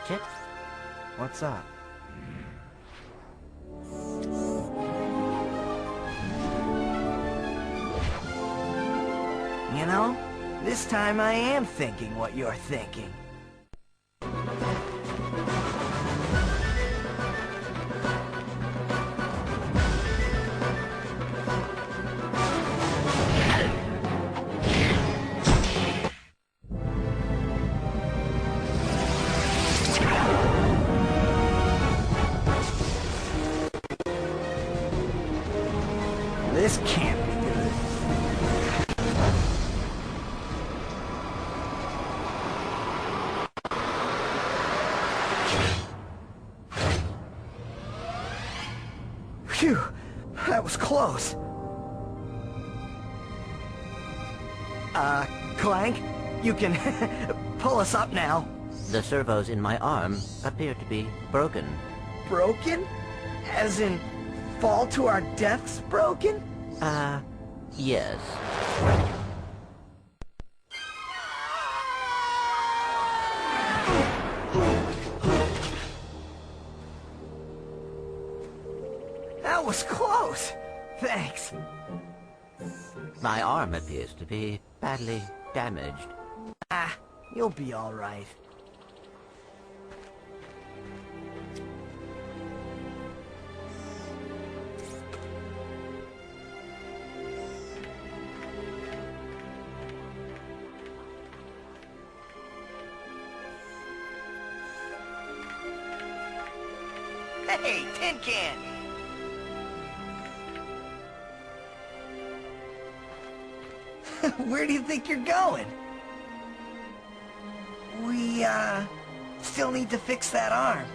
Ratchet? What's up? You know, this time I am thinking what you're thinking. This can't be good. Phew, that was close. Clank, you can pull us up now. The servos in my arm appear to be broken. Broken? As in, fall to our deaths broken? Yes. That was close. Thanks. My arm appears to be badly damaged. Ah, you'll be all right. Hey, tin can! Where do you think you're going? We, still need to fix that arm.